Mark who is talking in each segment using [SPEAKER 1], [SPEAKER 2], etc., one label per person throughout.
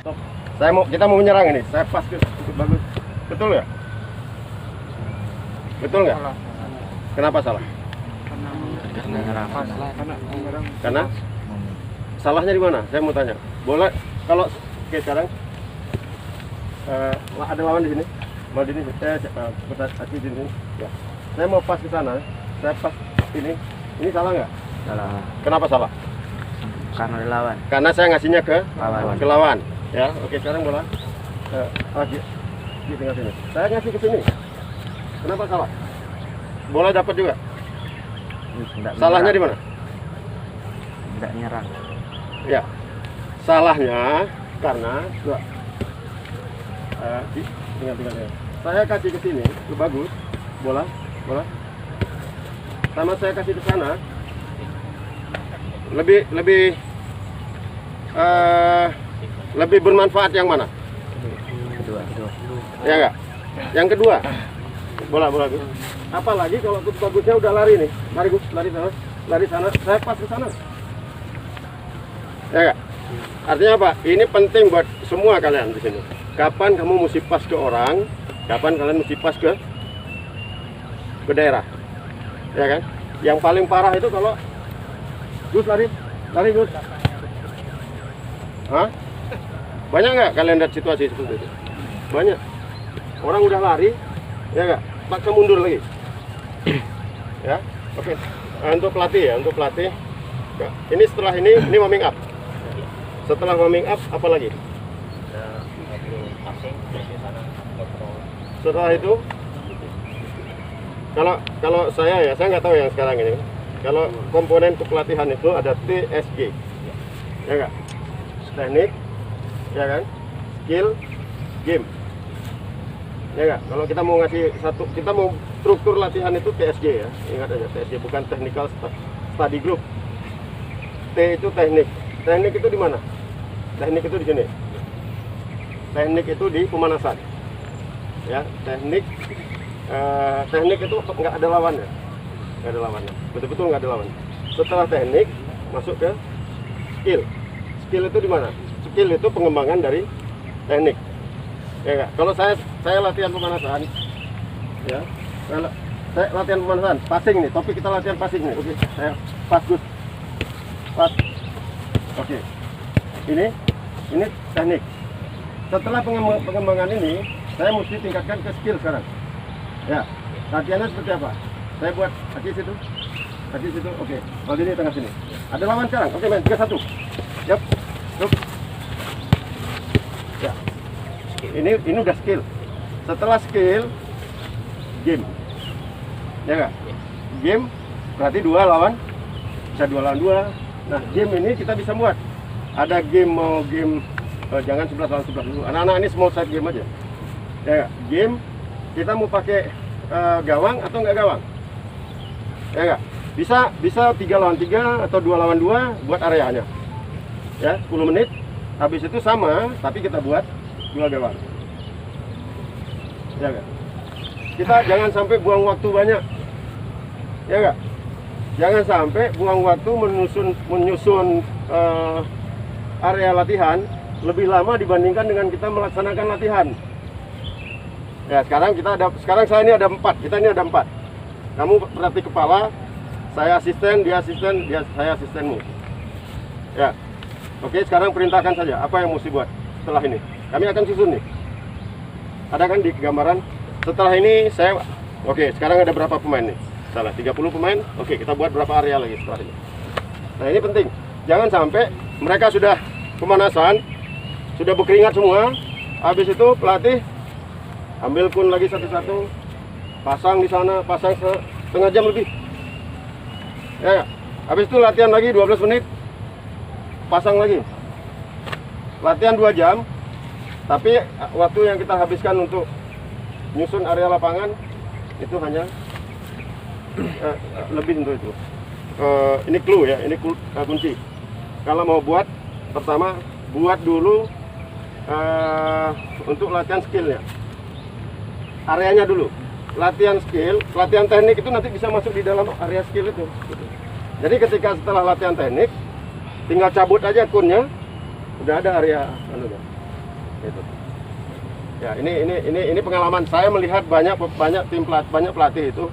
[SPEAKER 1] Kita mau menyerang ini. Saya pas ke bagus. Betul ya? Betul nggak? Kenapa salah? Karena salahnya di mana? Saya mau tanya. Boleh kalau oke sekarang ada lawan di sini. Mau di sini saya di sini. Ya. Saya mau pas ke sana. Saya pas ini. Ini salah nggak?
[SPEAKER 2] Salah.
[SPEAKER 1] Kenapa salah?
[SPEAKER 2] Karena dilawan.
[SPEAKER 1] Karena saya ngasihnya ke
[SPEAKER 2] Lawan.
[SPEAKER 1] ke lawan. Ya, oke sekarang bola di tengah sini. Saya ngasih ke sini. Kenapa salah? Bola dapat juga. Salahnya di mana?
[SPEAKER 2] Tidak nyerang.
[SPEAKER 1] Ya, salahnya karena tinggal. Saya kasih ke sini, itu bagus. Bola. Sama saya kasih ke sana. Lebih bermanfaat yang mana?
[SPEAKER 2] Kedua.
[SPEAKER 1] Ya enggak? Yang kedua. Bola Gus. Apalagi kalau Gus bagusnya udah lari nih. Lari Gus, lari sana. Saya pas ke sana. Ya enggak? Artinya apa? Ini penting buat semua kalian di sini. Kapan kamu mesti pas ke orang? Kapan kalian mesti pas ke daerah? Ya kan? Yang paling parah itu kalau Gus lari Gus. Hah? Banyak nggak kalian lihat situasi seperti itu? Banyak. Orang udah lari, ya nggak? Paksa mundur lagi. Ya, oke. Untuk pelatih ya, Ya. Ini setelah ini warming up. Setelah warming up, apa lagi? Setelah itu, kalau saya nggak tahu yang sekarang ini. Kalau komponen kepelatihan itu ada TSG, ya nggak? Teknik, ya kan? Skill, game, ya nggak? Kalau kita mau ngasih kita mau struktur latihan itu TSG ya, ingat aja TSG bukan technical study group. T itu teknik. Teknik itu di mana? Teknik itu di sini. Teknik itu di pemanasan. Ya, teknik itu nggak ada lawannya. Nggak ada lawannya. Betul-betul nggak ada lawan. Setelah teknik masuk ke skill. Skill itu di mana? Skill itu pengembangan dari teknik. Ya nggak? Kalau saya latihan pemanasan, ya, saya latihan pemanasan, passing nih. Topik kita latihan passing nih. Oke, saya pass Gus. Pas. Oke. Ini teknik. Setelah pengembangan ini, saya mesti tingkatkan ke skill sekarang. Ya, latihannya seperti apa? Saya buat kaki situ. Oke. Kalau ini tengah sini. Ada lawan sekarang. Oke, main 3-1. Yap. Ya. Ini udah skill. Setelah skill, game. Ya nggak? Game berarti 2 lawan. Bisa 2 lawan 2. Nah, game ini kita bisa buat. Ada game jangan 11 lawan 11 dulu. Anak-anak ini small side game aja. Ya, game kita mau pakai gawang atau nggak gawang? Ya nggak? Bisa 3 lawan 3 atau 2 lawan 2 buat areanya. Ya, 10 menit. Habis itu sama, tapi kita buat 2 gawang. Ya nggak? Kita jangan sampai buang waktu banyak. Ya nggak? Jangan sampai buang waktu menyusun area latihan lebih lama dibandingkan dengan kita melaksanakan latihan. Ya, sekarang saya ini ada 4. Kita ini ada 4. Kamu pelatih kepala, saya asisten, saya asistenmu. Ya. Oke, sekarang perintahkan saja apa yang mesti buat setelah ini. Kami akan susun nih. Ada kan di gambaran? Setelah ini oke, sekarang ada berapa pemain nih? Salah, 30 pemain. Oke, kita buat berapa area lagi setelah ini. Nah, ini penting. Jangan sampai mereka sudah pemanasan, sudah berkeringat semua. Habis itu pelatih ambil kun lagi satu-satu, pasang di sana, pasang setengah jam lebih. Ya, habis itu latihan lagi 12 menit, pasang lagi. Latihan 2 jam, tapi waktu yang kita habiskan untuk nyusun area lapangan itu hanya lebih untuk itu. Ini clue ya, ini kunci. Kalau mau buat, pertama buat dulu untuk latihan skillnya, areanya dulu. Latihan skill, latihan teknik itu nanti bisa masuk di dalam area skill itu. Jadi ketika setelah latihan teknik, tinggal cabut aja kunnya, udah ada area Gitu. Ya, ini pengalaman saya melihat banyak pelatih itu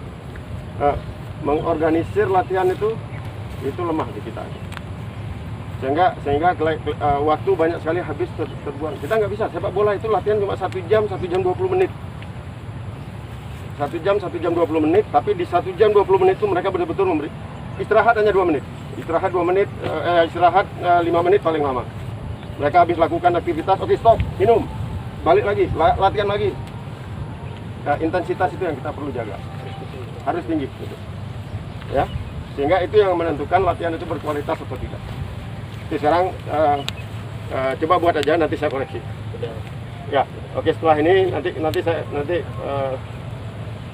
[SPEAKER 1] mengorganisir latihan itu lemah di kita. Sehingga waktu banyak sekali habis terbuang. Kita nggak bisa, sepak bola itu latihan cuma 1 jam 20 menit. 1 jam 20 menit, tapi di 1 jam 20 menit itu mereka betul-betul memberi istirahat hanya 2 menit. Istirahat 2 menit, istirahat 5 menit paling lama. Mereka habis lakukan aktivitas, oke stop, minum, balik lagi, latihan lagi. Intensitas itu yang kita perlu jaga, harus tinggi gitu. Ya, sehingga itu yang menentukan latihan itu berkualitas atau tidak. Oke, sekarang coba buat aja, nanti saya koreksi. Ya, oke, setelah ini nanti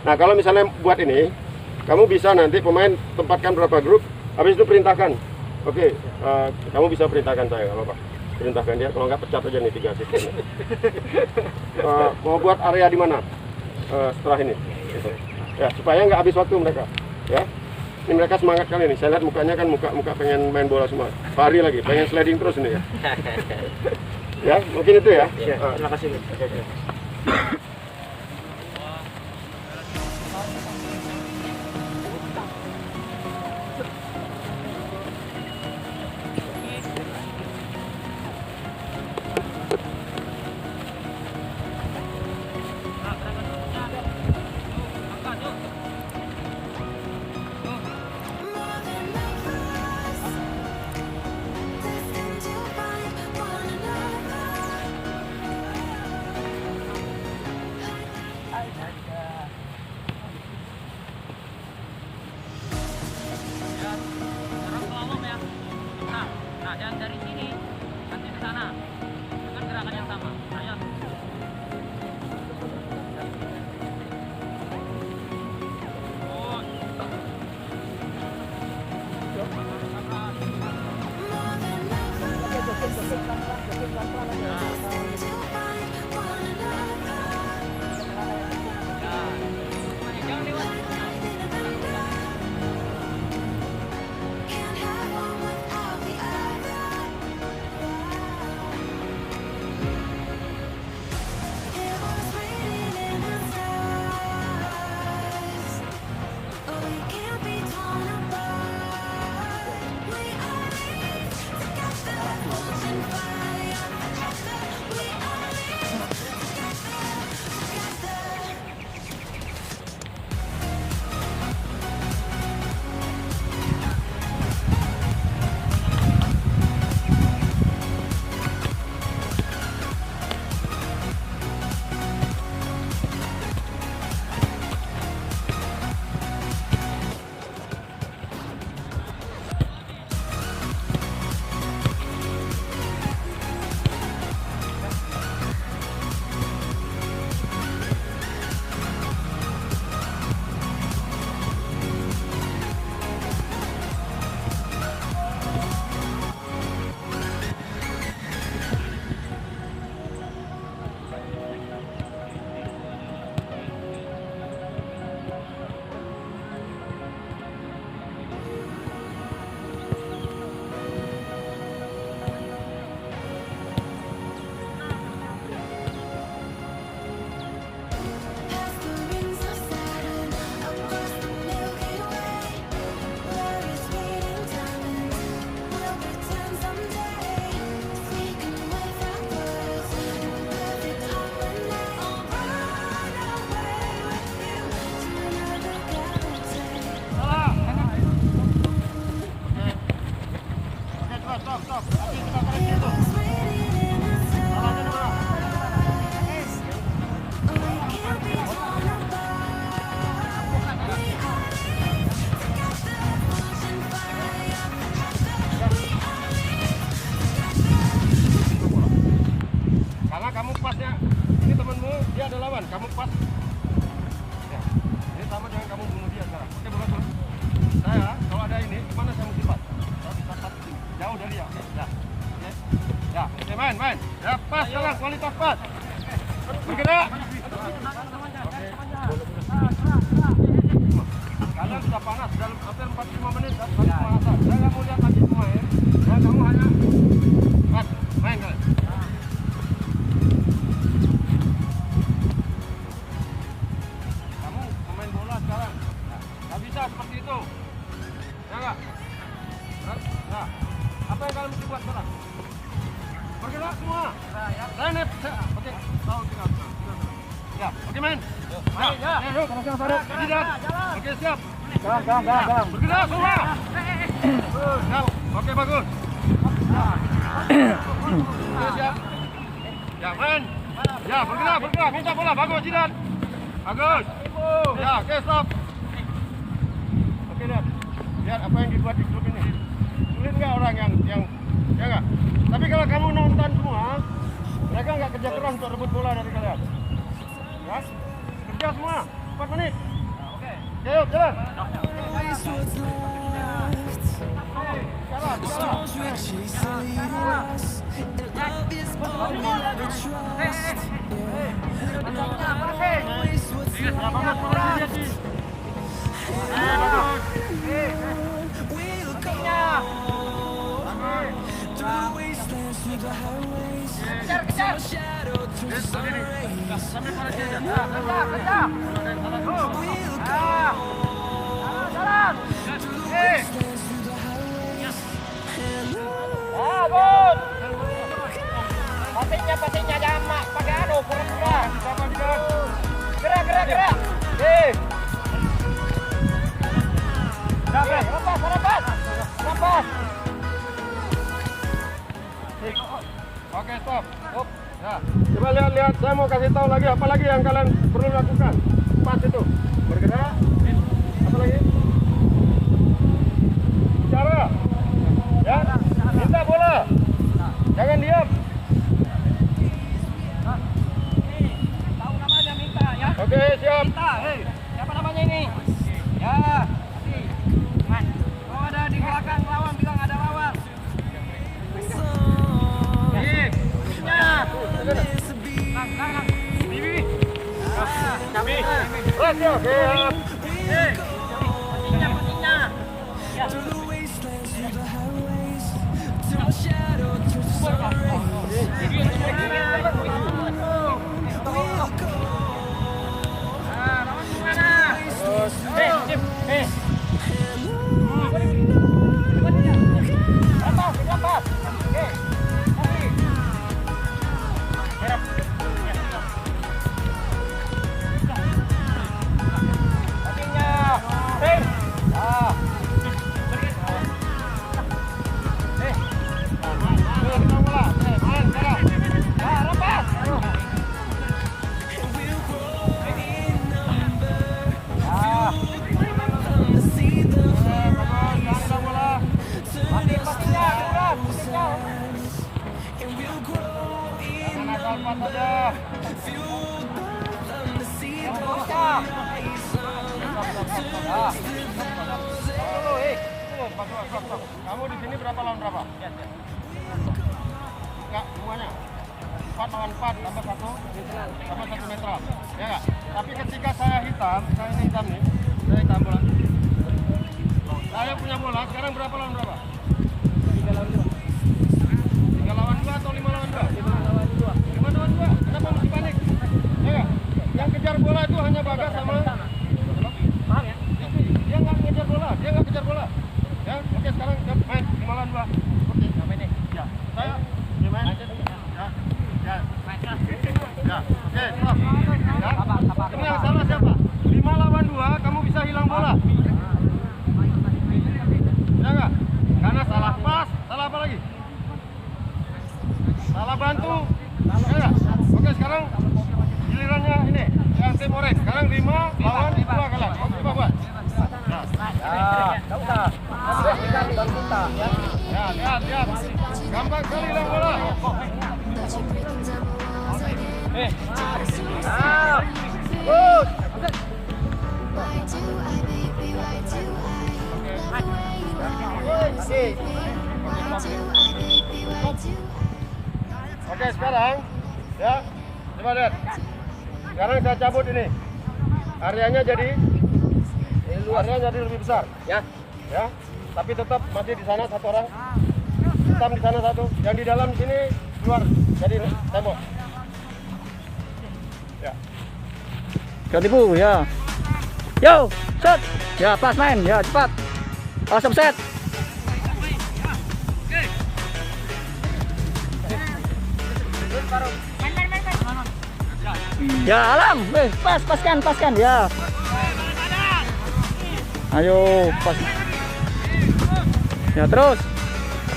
[SPEAKER 1] nah kalau misalnya buat ini, kamu bisa nanti pemain tempatkan berapa grup, habis itu perintahkan. Oke, kamu bisa perintahkan saya, nggak apa-apa. Perintahkan dia, kalau nggak pecat aja nih 3 asisten. Mau buat area di mana setelah ini? Gitu. Ya, supaya nggak habis waktu mereka. Ya, ini mereka semangat kali nih. Saya lihat mukanya kan muka pengen main bola semua. Pari lagi, pengen sliding terus ini ya. Ya, mungkin itu ya.
[SPEAKER 2] Ya, terima kasih.
[SPEAKER 3] Dan dari sini nanti ke sana dengan gerakan yang sama. Ayo.
[SPEAKER 1] kamu pas ya, ini sama dengan kamu bunuh dia sekarang. Oke, bukan saya kalau ada ini gimana saya mesti pas? Saya bisa pas jauh dari dia. Ya, oke, ya, oke, main ya, pas sekarang kualitas pas bergerak. Kalian sudah panas dalam hampir 45 menit dan pemanasan. Saya nggak mau lihat lagi pemain. Ya, kamu hanya pas main kalian. Oke. Ya, oke men. Ya, yuk. Jidat. Oke, siap.
[SPEAKER 2] Galang.
[SPEAKER 1] Bergerak semua. Oke, bagus. Oke, siap. Ya, men. Ya, bergerak. Minta bola, bagus Jidat. Bagus. Ya, oke, stop. Oke, lihat apa yang dibuat di klub ini. Sulit nggak orang yang ya nggak? Tapi kalau kamu nonton semua, mereka nggak kerja keras untuk rebut bola dari kalian. Ya, kerja semua. 4 menit. Oke, yuk jalan.
[SPEAKER 3] Pastinya jamak pakai anu pura-pura. Gerak. Lepas.
[SPEAKER 1] Oke, stop. Ya. Coba lihat. Saya mau kasih tahu lagi apa lagi yang kalian perlu lakukan. Pas itu. Bergerak. Apa lagi? Bicara. Ya. Minta bola. Jangan diam.
[SPEAKER 3] Tahu namanya minta ya.
[SPEAKER 1] Oke, siap.
[SPEAKER 3] Minta, siapa namanya ini? Ya, Man. Kalau ada di belakang lawan bilang ada lawan.
[SPEAKER 1] Kamu di sini berapa lawan berapa? Enggak, semuanya. 4 lawan 4 tambah 1 netral. Ya enggak? Tapi ketika saya hitam ini hitam nih. Saya hitam bola. Saya punya bola, sekarang berapa lawan berapa? 3 lawan 2. 3 lawan 2 atau 5 lawan 2? 5 lawan 2. Kenapa mesti panik? Ya enggak? Yang kejar bola itu hanya Bagas sama
[SPEAKER 3] Paham ya?
[SPEAKER 1] dia nggak ngejar bola, ya, oke sekarang main 5 lawan 2. Oke, main nih. Ya, saya main. Ya. Oke, stop. Ya. Ini yang salah siapa? 5 lawan 2, kamu bisa hilang bola. Ya nggak? Karena salah pas, salah apa lagi? Salah bantu. Ya nggak? Oke, sekarang gilirannya ini, yang tim orange. Sekarang 5 lawan 2 kalian. Oke, coba buat. Ya, lihat. Gampang sekali hilang bola. Good. Oke, sekarang ya, coba lihat. Sekarang saya cabut ini. Areanya jadi luarnya jadi lebih besar, ya. Tapi tetap masih di sana satu orang. Hitam di sana satu. Yang di dalam sini keluar jadi tembok. Ya.
[SPEAKER 2] Ketipu ya. Yo, set. Ya, pas main. Ya, cepat. Awesome set.
[SPEAKER 3] Oke.
[SPEAKER 2] Ya Alam, paskan ya. Ayo pas. Ya terus.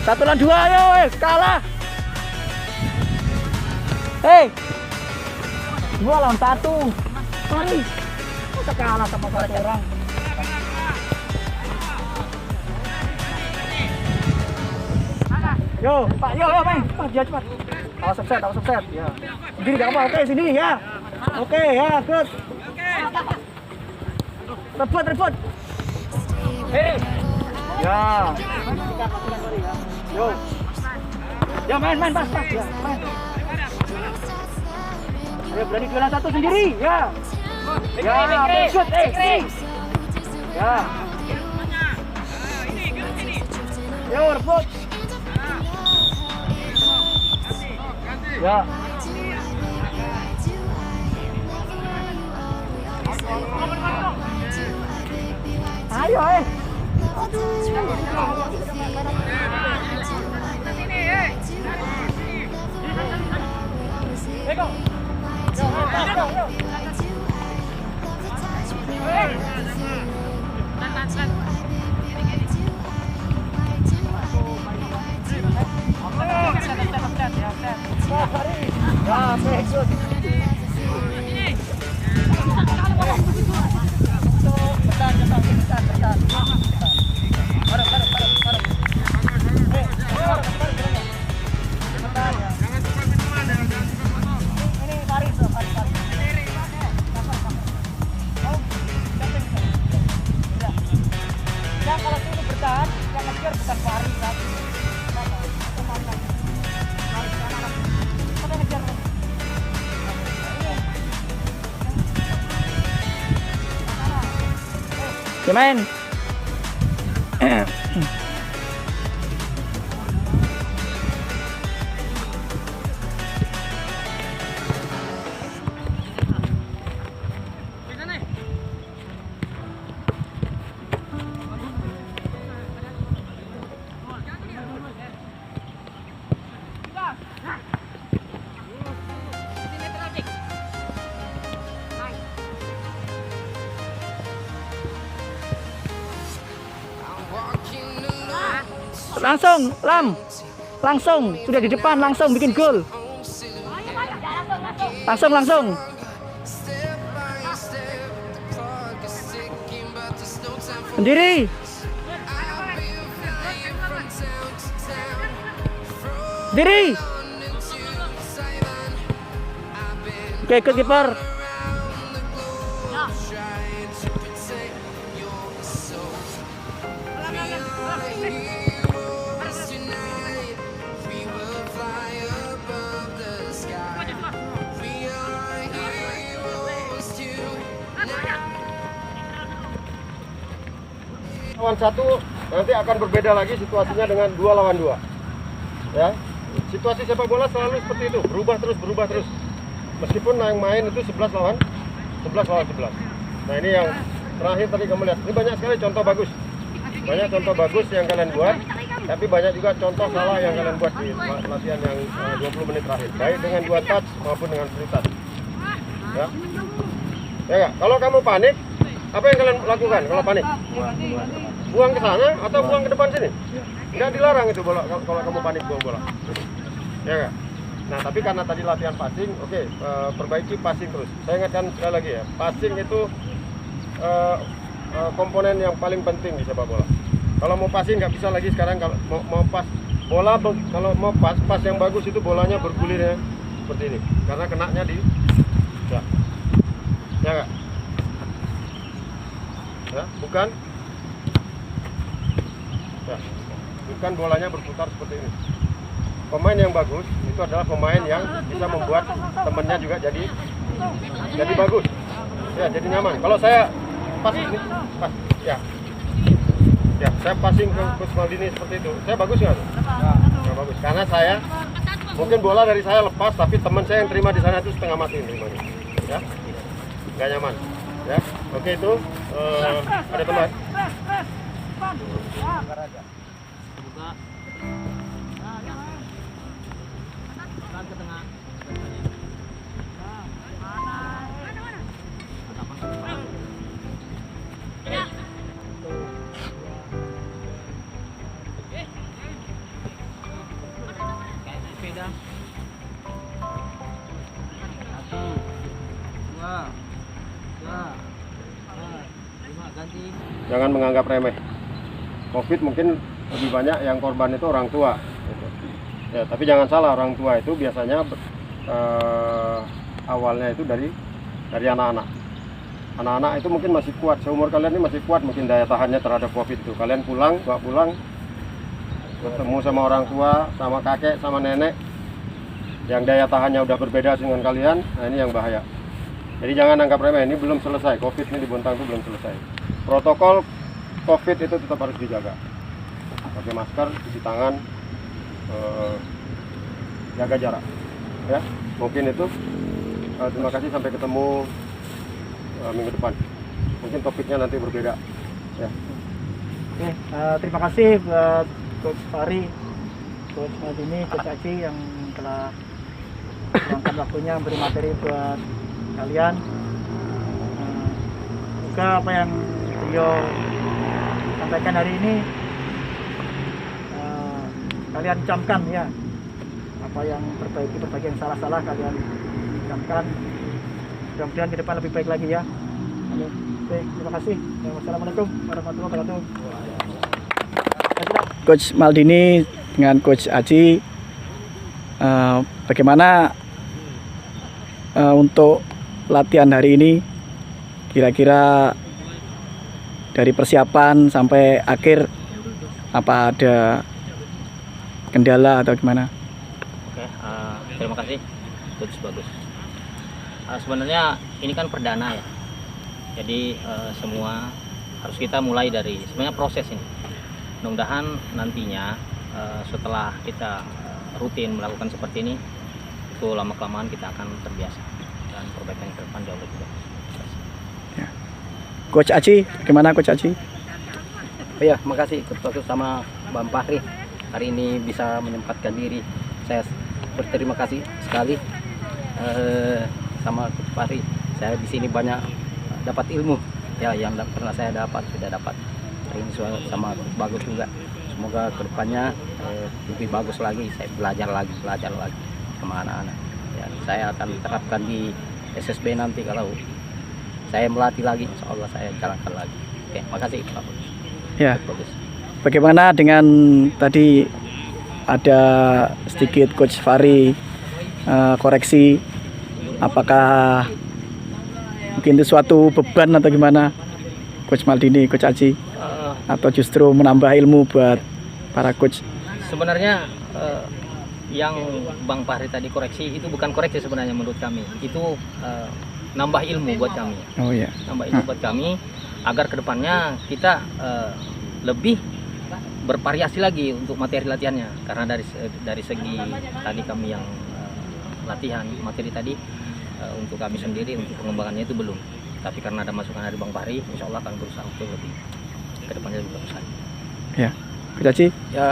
[SPEAKER 2] 1 lawan 2 ayo, kalah. 2 lawan 1. Sorry. Masa kalah sama 1 orang. Yo, Pak, yo main. Cepat. Awas offset. Ya. Sendiri enggak apa. Oke, sini ya. Oke, ya, good. Rebut. Ya. Yo. Ya main pas. Ya, main. Ayo berani 2 lawan 1 sendiri, ya. Ya, shoot, Ya. Yo, rebut. Ya. Ayo, Ya main. Langsung sudah di depan, langsung bikin gol. Langsung. Sendiri. Oke, ikut kiper.
[SPEAKER 1] Lawan 1 nanti akan berbeda lagi situasinya dengan 2 lawan 2. Ya. Situasi sepak bola selalu seperti itu, berubah terus. Meskipun yang main itu 11 lawan 11. Nah, ini yang terakhir tadi kamu lihat. Ini banyak sekali contoh bagus. Banyak contoh bagus yang kalian buat, tapi banyak juga contoh salah yang kalian buat di latihan yang 20 menit terakhir. Baik dengan 2 touch maupun dengan 3 touch. Ya. Ya enggak? Kalau kamu panik, apa yang kalian lakukan kalau panik? Buang ke sana atau buang ke depan sini? Nggak dilarang itu bola kalau kamu panik buang bola. Ya nggak? Nah, tapi karena tadi latihan passing, oke, perbaiki passing terus. Saya ingatkan sekali lagi ya, passing itu komponen yang paling penting di sepak bola. Kalau mau passing nggak bisa lagi sekarang, kalau mau pas bola, kalau mau pas yang bagus itu bolanya bergulirnya seperti ini, karena kenanya di ya nggak? Ya, bukan bolanya berputar seperti ini. Pemain yang bagus itu adalah pemain yang bisa membuat temennya juga jadi bagus, ya, jadi nyaman. Kalau saya pas ya saya passing ke Coach Maldini seperti itu, saya bagus nggak tuh? Nggak bagus, karena saya mungkin bola dari saya lepas, tapi teman saya yang terima di sana itu setengah mati terimanya, ya, nggak nyaman, ya. Oke, itu ada teman. Ke tengah. Jangan menganggap remeh. COVID mungkin lebih banyak yang korban itu orang tua. Gitu. Ya, tapi jangan salah, orang tua itu biasanya awalnya itu dari anak-anak. Anak-anak itu mungkin masih kuat, seumur kalian ini masih kuat mungkin daya tahannya terhadap COVID itu. Kalian bawa pulang, ketemu sama orang tua, sama kakek, sama nenek, yang daya tahannya udah berbeda dengan kalian, nah ini yang bahaya. Jadi jangan anggap remeh, ini belum selesai, COVID ini di Bontang itu belum selesai. Protokol COVID itu tetap harus dijaga. Pakai masker, cuci tangan, jaga jarak. Ya, mungkin itu. Terima kasih, sampai ketemu minggu depan. Mungkin topiknya nanti berbeda. Ya.
[SPEAKER 2] Oke, terima kasih buat Coach Fahri, Coach Maldini, Coach Aji yang telah meluangkan waktunya memberi materi buat kalian. Semoga apa yang beliau sampaikan hari ini kalian camkan ya. Apa yang perbaiki yang salah-salah kalian camkan. Mudah-mudahan ke depan lebih baik lagi ya. Oke, terima kasih. Wassalamualaikum warahmatullahi wabarakatuh. Coach Maldini dengan Coach Aji, bagaimana untuk latihan hari ini? Kira-kira dari persiapan sampai akhir apa ada kendala atau gimana?
[SPEAKER 4] Oke, terima kasih, bagus. Sebenarnya ini kan perdana ya, jadi semua harus kita mulai dari sebenarnya proses ini. Mudah-mudahan nantinya setelah kita rutin melakukan seperti ini, itu lama-kelamaan kita akan terbiasa dan perbaikan ke depan jauh lebih bagus.
[SPEAKER 2] Ya. Coach Aji, gimana Coach Aji?
[SPEAKER 5] Oh ya, makasih Coach sama Bang Fahri hari ini bisa menyempatkan diri. Saya berterima kasih sekali sama Coach Fahri. Saya di sini banyak dapat ilmu ya, yang pernah saya sudah dapat. Ini sama bagus juga. Semoga kedepannya lebih bagus lagi. Saya belajar lagi sama anak-anak. Ya, saya akan terapkan di SSB nanti kalau saya melatih lagi. Insya Allah saya jalankan lagi. Oke, makasih Pak.
[SPEAKER 2] Ya.
[SPEAKER 5] Bagus.
[SPEAKER 2] Bagaimana dengan tadi ada sedikit Coach Fahri koreksi, apakah mungkin itu suatu beban atau gimana Coach Maldini, Coach Aji, atau justru menambah ilmu buat para coach?
[SPEAKER 4] Sebenarnya yang Bang Fahri tadi koreksi itu bukan koreksi sebenarnya menurut kami, itu nambah ilmu buat kami.
[SPEAKER 2] Oh iya.
[SPEAKER 4] Nambah ilmu buat kami agar kedepannya kita lebih bervariasi lagi untuk materi latihannya, karena dari segi tadi kami yang latihan materi tadi untuk kami sendiri untuk pengembangannya itu belum, tapi karena ada masukan dari Bang Fahri, insya Allah akan berusaha untuk lebih kedepannya lebih bagus lagi.
[SPEAKER 2] Ya, Coach Aji.
[SPEAKER 5] Ya,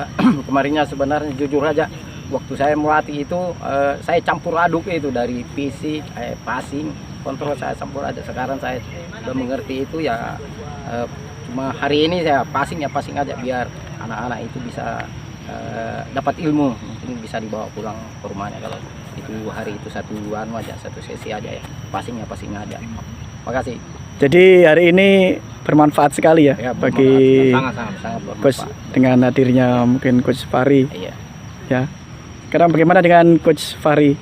[SPEAKER 5] kemarinnya sebenarnya jujur aja waktu saya melatih itu saya campur aduk itu dari PC, passing, kontrol saya campur aduk. Sekarang saya sudah mengerti itu ya, cuma hari ini saya passing aja biar anak-anak itu bisa dapat ilmu, mungkin bisa dibawa pulang ke rumahnya. Kalau itu hari itu satu sesi aja ya, passing aja. Makasih.
[SPEAKER 2] Jadi hari ini bermanfaat sekali ya, bagi
[SPEAKER 4] sangat
[SPEAKER 2] coach dengan hadirnya mungkin Coach Fahri.
[SPEAKER 5] Iya.
[SPEAKER 2] Ya. Sekarang bagaimana dengan Coach Fahri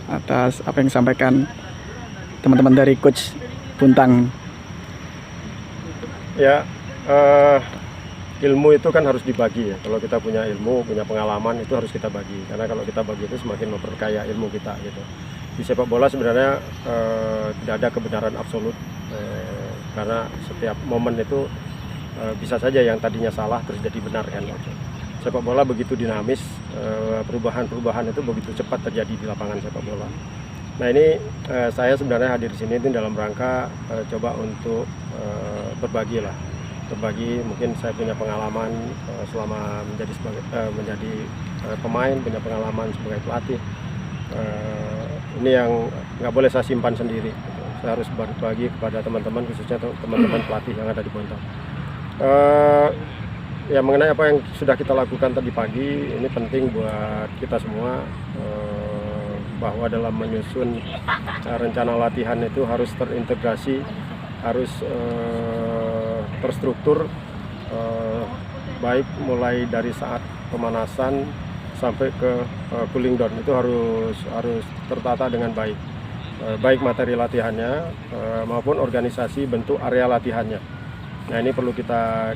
[SPEAKER 2] atas apa yang disampaikan teman-teman dari Coach Buntang?
[SPEAKER 1] Ya, ilmu itu kan harus dibagi ya. Kalau kita punya ilmu, punya pengalaman, itu harus kita bagi. Karena kalau kita bagi itu semakin memperkaya ilmu kita gitu. Di sepak bola sebenarnya tidak ada kebenaran absolut, karena setiap momen itu bisa saja yang tadinya salah terus jadi benar kan. Gitu. Sepak bola begitu dinamis, perubahan-perubahan itu begitu cepat terjadi di lapangan sepak bola. Nah ini saya sebenarnya hadir di sini itu dalam rangka coba untuk berbagi mungkin saya punya pengalaman selama menjadi pemain, punya pengalaman sebagai pelatih. Ini yang nggak boleh saya simpan sendiri. Saya harus berbagi kepada teman-teman, khususnya teman-teman pelatih yang ada di Bontang. ya mengenai apa yang sudah kita lakukan tadi pagi, ini penting buat kita semua bahwa dalam menyusun rencana latihan itu harus terintegrasi, harus terstruktur, baik mulai dari saat pemanasan sampai ke cooling down itu harus tertata dengan baik, baik materi latihannya maupun organisasi bentuk area latihannya. Nah ini perlu kita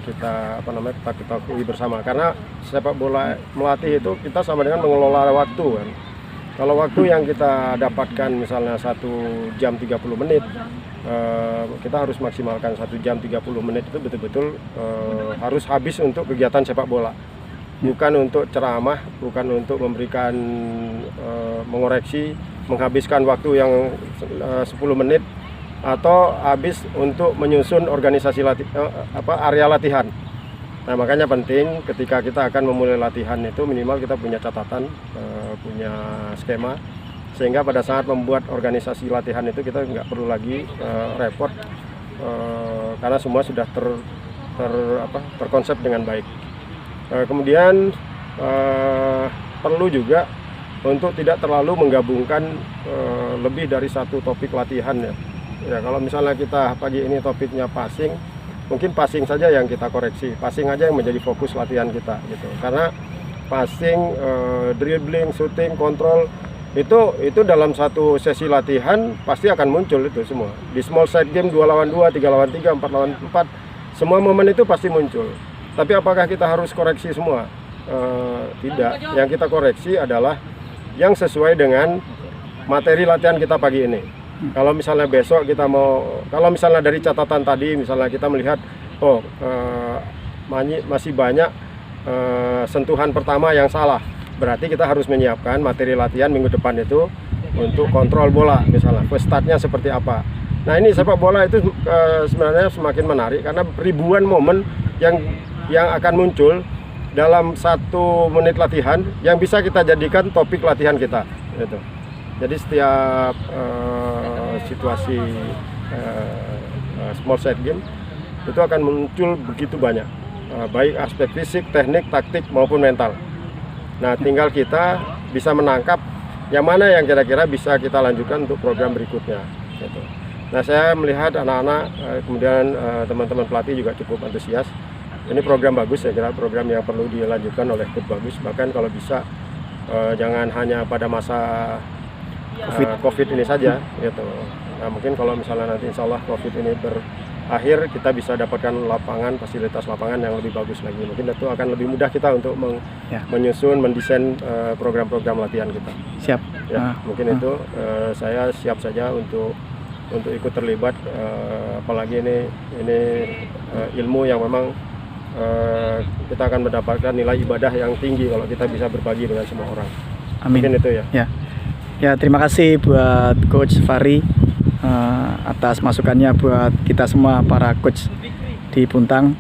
[SPEAKER 1] ketahui bersama, karena sepak bola melatih itu kita sama dengan mengelola waktu kan. Kalau waktu yang kita dapatkan misalnya 1 jam 30 menit, kita harus maksimalkan 1 jam 30 menit itu betul-betul harus habis untuk kegiatan sepak bola. Bukan untuk ceramah, bukan untuk memberikan mengoreksi, menghabiskan waktu yang 10 menit atau habis untuk menyusun organisasi area latihan. Nah makanya penting ketika kita akan memulai latihan itu minimal kita punya catatan, punya skema, sehingga pada saat membuat organisasi latihan itu kita nggak perlu lagi repot, karena semua sudah terkonsep dengan baik. Kemudian perlu juga untuk tidak terlalu menggabungkan lebih dari satu topik latihan ya. Ya kalau misalnya kita pagi ini topiknya passing, mungkin passing saja yang kita koreksi, passing aja yang menjadi fokus latihan kita gitu. Karena passing, dribbling, shooting, kontrol itu dalam satu sesi latihan pasti akan muncul itu semua. Di small side game 2 lawan 2, 3 lawan 3, 4 lawan 4, semua momen itu pasti muncul. Tapi apakah kita harus koreksi semua? Tidak. Yang kita koreksi adalah yang sesuai dengan materi latihan kita pagi ini. Kalau misalnya besok kita kalau misalnya dari catatan tadi, misalnya kita melihat, masih banyak sentuhan pertama yang salah, berarti kita harus menyiapkan materi latihan minggu depan itu untuk kontrol bola, misalnya first start-nya seperti apa. Nah ini sepak bola itu sebenarnya semakin menarik karena ribuan momen yang akan muncul dalam 1 menit latihan yang bisa kita jadikan topik latihan kita gitu. Jadi setiap situasi small side game itu akan muncul begitu banyak, baik aspek fisik, teknik, taktik maupun mental. Nah tinggal kita bisa menangkap yang mana yang kira-kira bisa kita lanjutkan untuk program berikutnya gitu. Nah saya melihat anak-anak, kemudian teman-teman pelatih juga cukup antusias. Ini program bagus, saya kira program yang perlu dilanjutkan oleh klub bagus. Bahkan kalau bisa jangan hanya pada masa COVID ini saja gitu. Nah mungkin kalau misalnya nanti insya Allah COVID ini berakhir, kita bisa dapatkan lapangan, fasilitas lapangan yang lebih bagus lagi. Mungkin itu akan lebih mudah kita untuk menyusun, mendesain program-program latihan kita.
[SPEAKER 2] Siap.
[SPEAKER 1] Ya, mungkin itu saya siap saja untuk ikut terlibat, apalagi ini ilmu yang memang kita akan mendapatkan nilai ibadah yang tinggi kalau kita bisa berbagi dengan semua orang.
[SPEAKER 2] Amin.
[SPEAKER 1] Mungkin itu ya.
[SPEAKER 2] Ya terima kasih buat Coach Fahri atas masukannya buat kita semua para coach di Puntang.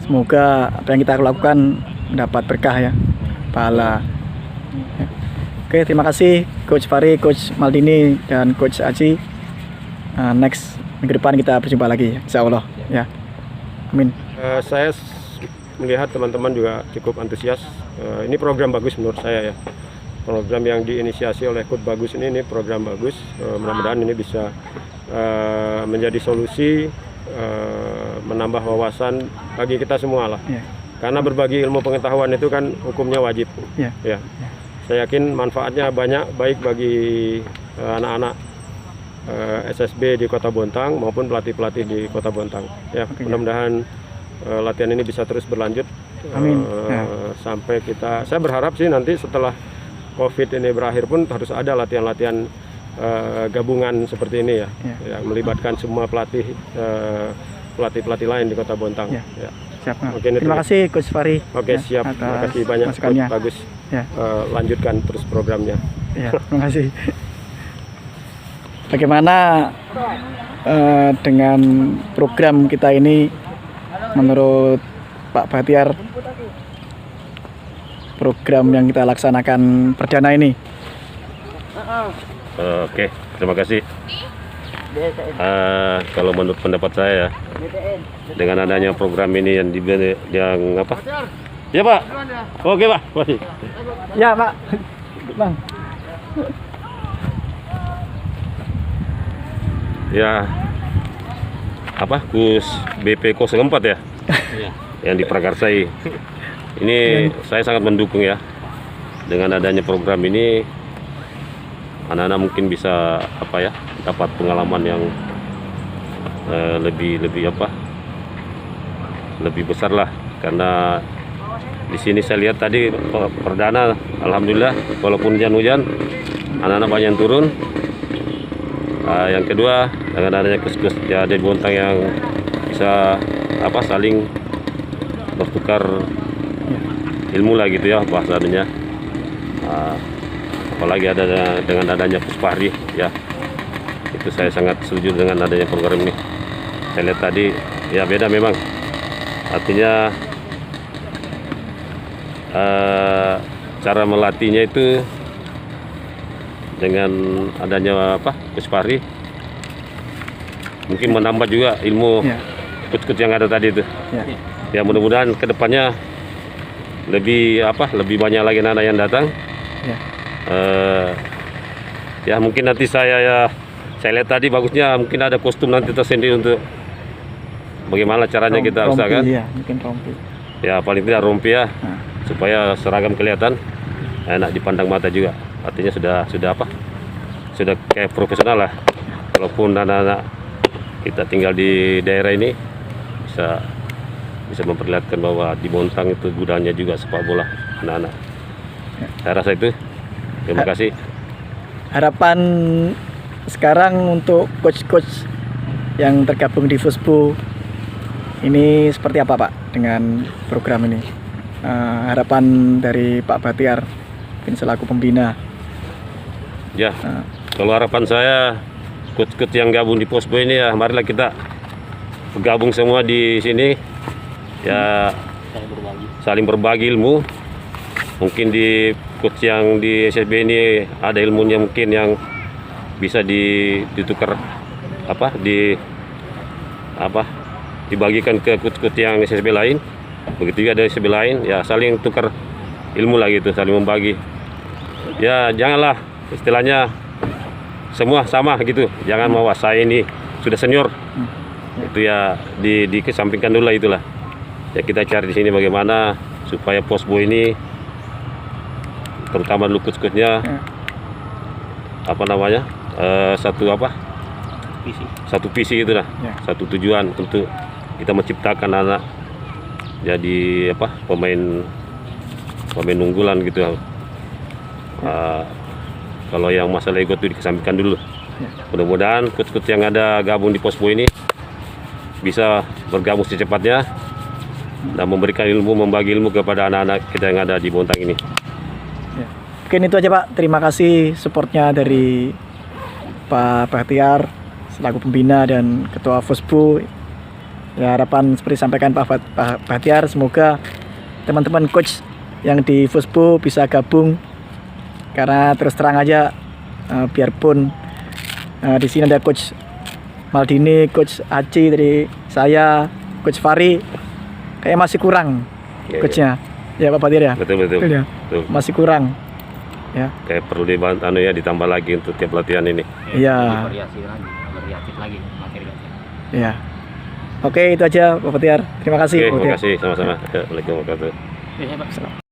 [SPEAKER 2] Semoga apa yang kita lakukan mendapat berkah ya, pahala. Oke, terima kasih Coach Fahri, Coach Maldini dan Coach Aji. Next minggu depan kita berjumpa lagi, insya Allah ya. Amin.
[SPEAKER 1] Saya melihat teman-teman juga cukup antusias. Ini program bagus menurut saya ya. Program yang diinisiasi oleh Coach Bagus ini program bagus. Mudah-mudahan ini bisa menjadi solusi, menambah wawasan bagi kita semua lah. Yeah. Karena berbagi ilmu pengetahuan itu kan hukumnya wajib. Yeah. Ya. Saya yakin manfaatnya banyak, baik bagi anak-anak SSB di Kota Bontang maupun pelatih-pelatih di Kota Bontang. Ya, mudah-mudahan latihan ini bisa terus berlanjut.
[SPEAKER 2] Amin.
[SPEAKER 1] Sampai saya berharap sih nanti setelah COVID ini berakhir pun harus ada latihan-latihan gabungan seperti ini ya, yang melibatkan semua pelatih-pelatih lain di Kota Bontang. Ya.
[SPEAKER 2] Siap. Terima kasih Coach Fahri.
[SPEAKER 1] Oke, siap. Terima kasih banyak Coach Bagus. Ya. Lanjutkan terus programnya.
[SPEAKER 2] Ya, terima kasih. Bagaimana dengan program kita ini menurut Pak Bahtiar? Program yang kita laksanakan perdana ini.
[SPEAKER 6] Oke, terima kasih. Kalau menurut pendapat saya ya, dengan adanya program ini yang apa? Ya Pak. Oke Pak. Baik.
[SPEAKER 2] Ya Pak. Bang.
[SPEAKER 6] Ya apa Kus BP 04 ya, yang diprakarsai. Ini saya sangat mendukung ya. Dengan adanya program ini, anak-anak mungkin bisa apa ya, dapat pengalaman yang lebih besar lah. Karena di sini saya lihat tadi perdana, alhamdulillah, walaupun hujan-hujan, anak-anak banyak yang turun. Yang kedua, dengan adanya kus-kus ya, di Bontang yang bisa apa saling bertukar ilmu lah gitu ya bahasanya. Apalagi ada dengan adanya Coach Fahri ya, itu saya sangat setuju dengan adanya program ini. Saya lihat tadi ya beda memang, artinya cara melatihnya itu dengan adanya apa Coach Fahri mungkin menambah juga ilmu coach-coach yang ada tadi itu. Ya mudah-mudahan kedepannya lebih banyak lagi anak yang datang. Ya mungkin nanti saya lihat tadi bagusnya mungkin ada kostum nanti tersendiri untuk bagaimana caranya kita usahakan.
[SPEAKER 2] Iya, mungkin rompi.
[SPEAKER 6] Ya paling tidak rompi ya, supaya seragam kelihatan enak dipandang mata juga. Artinya sudah kayak profesional lah. Walaupun anak-anak kita tinggal di daerah ini bisa memperlihatkan bahwa di Bontang itu gudangnya juga sepak bola anak-anak. Saya rasa itu. Terima kasih.
[SPEAKER 2] Harapan sekarang untuk coach-coach yang tergabung di Fusbo ini seperti apa Pak dengan program ini? Harapan dari Pak Batiar mungkin selaku pembina.
[SPEAKER 6] Ya, kalau harapan saya coach-coach yang gabung di Fusbo ini ya, marilah kita bergabung semua di sini ya, saling berbagi ilmu. Mungkin di coach yang di SSB ini ada ilmunya mungkin yang bisa ditukar dibagikan ke coach-coach yang SSB lain. Begitu juga dari SSB lain ya, saling tukar ilmu lah gitu, saling membagi. Ya janganlah istilahnya semua sama gitu, jangan mau saya ini sudah senior. Itu ya dikesampingkan dulu lah itulah. Ya kita cari di sini bagaimana supaya Fusbo ini terutama dulu coach-coachnya satu visi itu lah, satu tujuan untuk kita menciptakan anak jadi pemain unggulan gitu. Kalau yang masalah ego itu dikesampingkan dulu. Mudah-mudahan coach-coach yang ada gabung di Fusbo ini bisa bergabung secepatnya dan memberikan ilmu, membagi ilmu kepada anak-anak kita yang ada di Bontang ini.
[SPEAKER 2] Mungkin itu aja Pak, terima kasih supportnya dari Pak Batiar selaku pembina dan ketua Fusbo. Ya, harapan seperti disampaikan Pak Batiar, semoga teman-teman coach yang di Fusbo bisa gabung, karena terus terang aja biarpun di sini ada coach Maldini, coach Aci dari saya, coach Fahri, kayak masih kurang coachnya. Ya Pak Batiar ya.
[SPEAKER 6] Betul.
[SPEAKER 2] Ya.
[SPEAKER 6] Betul.
[SPEAKER 2] Masih kurang. Ya.
[SPEAKER 6] Kayak perlu ditambah lagi untuk tiap latihan ini.
[SPEAKER 2] Iya.
[SPEAKER 4] Variatif lagi materinya.
[SPEAKER 2] Iya. Oke, itu aja Pak Batiar. Terima kasih.
[SPEAKER 6] Oke, terima kasih sama-sama. Assalamualaikum warahmatullahi wabarakatuh.
[SPEAKER 4] Pak.